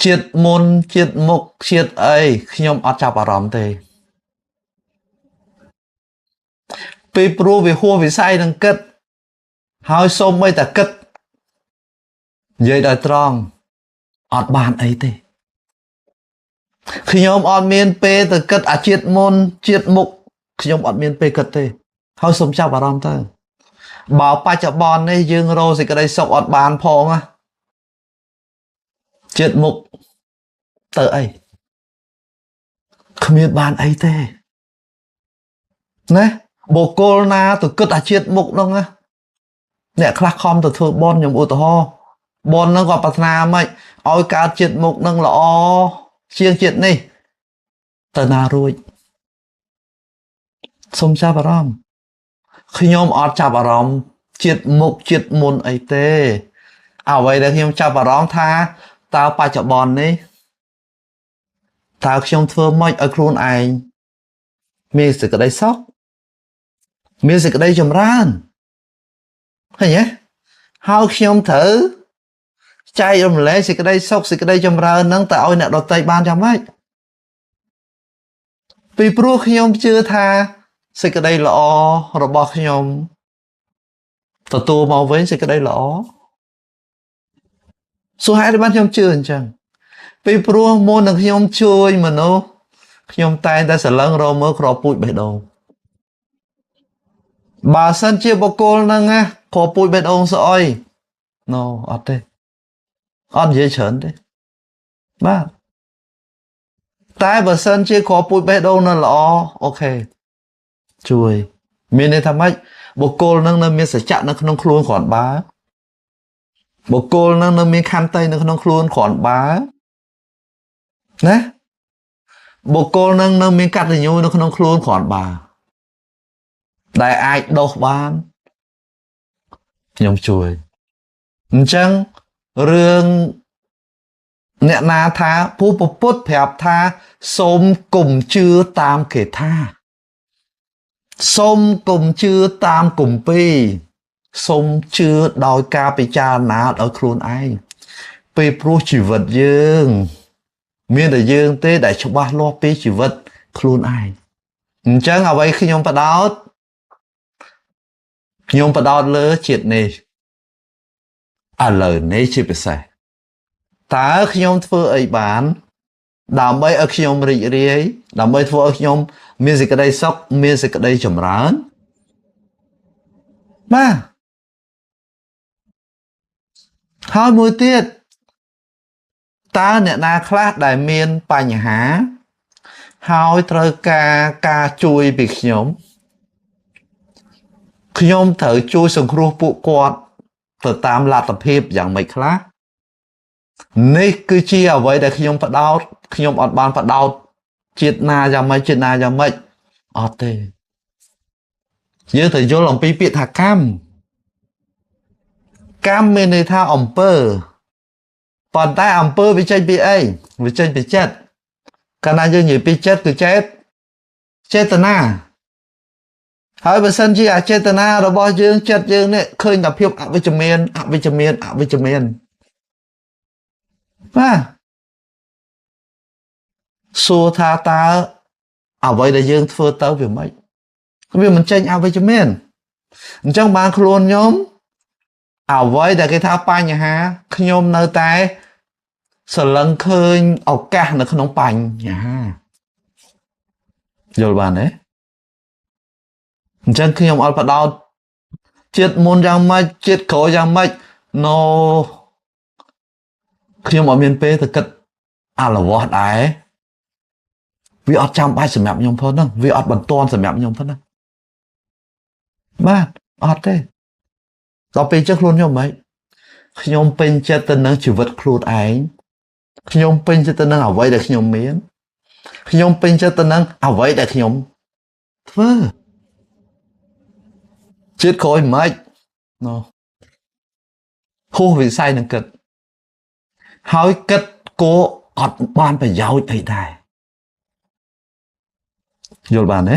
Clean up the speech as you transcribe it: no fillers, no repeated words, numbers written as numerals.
ជាតិមុនជាតិមុខជាតិអីខ្ញុំអត់ចាប់អារម្មណ៍ទេពេលព្រោះវាហួសវិស័យនឹងគិតហើយសូមតែគិតនិយាយដល់ត្រង់អត់បានអីទេខ្ញុំអត់មានពេលទៅគិតអាជាតិមុនជាតិមុខខ្ញុំអត់មានពេលគិតទេហើយសូមចាប់អារម្មណ៍ទៅបើបច្ចុប្បន្ននេះយើងរកសេចក្តីសុខអត់បានផងណាជាតិមុខទៅអីគ្មានបានអីទេណាបុគ្គលណាទៅគិតអាជាតិមុខនោះណាអ្នកខ្លះខំទៅធ្វើបន់ខ្ញុំឧទាហរណ៍បន់ហ្នឹងក៏ប្រាថ្នាមិនឲ្យកើតជាតិមុខហ្នឹងល្អជាងជាតិនេះទៅណារួចសូមចាប់អារម្មណ៍ខ្ញុំអត់ចាប់អារម្មណ៍ជាតិមុខជាតិមុនអីទេអ្វីដែលខ្ញុំចាប់អារម្មណ៍ថាតើបច្ចុប្បន្ននេះតើខ្ញុំធ្វើម៉េចឲ្យខ្លួនឯងមានសេចក្តីសុខមានសេចក្តីចម្រើនឃើញទេហើយខ្ញុំត្រូវចែករំលែកសេចក្តីសុខសេចក្តីចម្រើនហ្នឹងទៅឲ្យអ្នកដទៃបានយ៉ាងម៉េចពីព្រោះខ្ញុំជឿថាសេចក្តីល្អរបស់ខ្ញុំទទួលមកវិញសេចក្តីល្អសូហេតុបានខ្ញុំជឿអញ្ចឹងពីព្រោះមុននឹងខ្ញុំជួយមនុស្សខ្ញុំតែងតែស្រឡឹងរមើលគ្រាប់ពូជបេះដូងបើសិនជាបុគ្គលហ្នឹងណាគ្រាប់ពូជបេះដូងស្អុយណូអត់ទេអត់និយាយច្រើនទេបាទតែបើសិនជាគ្រាប់ពូជបេះដូងនៅល្អអូខេជួយមានន័យថាម៉េចបុគ្គលនឹងនៅមានសច្ចៈនៅក្នុងខ្លួនគ្រាន់បើបុគ្គលនឹងនៅមានខន្តីនៅក្នុងខ្លួនគ្រាន់បើណាបុគ្គលនឹងនៅមានកតញ្ញូនៅក្នុងខ្លួនគ្រាន់បើដែលអាចដោះបានខ្ញុំជួយអញ្ចឹងរឿងអ្នកណាថាពូពុទ្ធប្រាប់ថាសូមកុំជឿតាមគេថាសូមកុំជឿតាមគម្ពីរសូមជឿដោយការពិចារណាដោយខ្លួនឯងពេលព្រោះជីវិតយើងមានតែយើងទេដែលច្បាស់លាស់ពីជីវិតខ្លួនឯងអញ្ចឹងអ្វីខ្ញុំបដោតលើជាតិនេះឥឡូវនេះជាពិសេសតើខ្ញុំធ្វើអីបានដើម្បីឲ្យខ្ញុំរីករាយដើម្បីធ្វើឲ្យខ្ញុំមានសេចក្តីសុខមានសេចក្តីចម្រើនបាទហើយមួយទៀតតើអ្នកណាខ្លះដែលមានបញ្ហាហើយត្រូវការជួយពីខ្ញុំត្រូវជួយសង្គ្រោះពួកគាត់ទៅតាមលទ្ធភាពយ៉ាងម៉េចខ្លះនេះគឺជាអ្វីដែលខ្ញុំបដោតខ្ញុំអត់បានបដោតជាតិណាយ៉ាងម៉េចអត់ទេយើងត្រូវយល់អំពីពាក្យថាកម្មមានន័យថាអំពើប៉ុន្តែអំពើវាចេញពីអីវាចេញពីចិត្តកាលណាយើងនិយាយពីចិត្តគឺចេតនាហើយបើសិនជាអចេតនារបស់យើងចិត្តយើងនេះឃើញតែភាពអវិជ្ជមានបាទសួរថាតើអ្វីដែលយើងធ្វើទៅវាមិនចេញអវិជ្ជមានអញ្ចឹងបានខ្លួនខ្ញុំអ្វីដែលគេថាបញ្ហាខ្ញុំនៅតែស្រឡឹងឃើញឱកាសនៅក្នុងបញ្ហាយល់បានទេអញ្ចឹងខ្ញុំអត់បដោតជាតិមុនយ៉ាងម៉េចជាតិក្រោយយ៉ាងម៉េចខ្ញុំអត់មានពេលទៅគិតអាឡវោះដែរវាអត់ចាំបាច់សម្រាប់ខ្ញុំផងហ្នឹងវាអត់បន្ទាន់សម្រាប់ខ្ញុំផងហ្នឹងបាទអត់ទេដល់ពេលចឹងខ្លួនខ្ញុំមិនខ្ញុំពេញចិត្តទៅនឹងជីវិតខ្លួនឯងខ្ញុំពេញចិត្តទៅនឹងអ្វីដែលខ្ញុំមានខ្ញុំពេញចិត្តទៅនឹងអ្វីដែលខ្ញុំធ្វើជាតិក្រោយមិនហួសវិស័យនឹងគិតហើយគិតគោអត់បានប្រយោជន៍អីដែរយល់បានទេ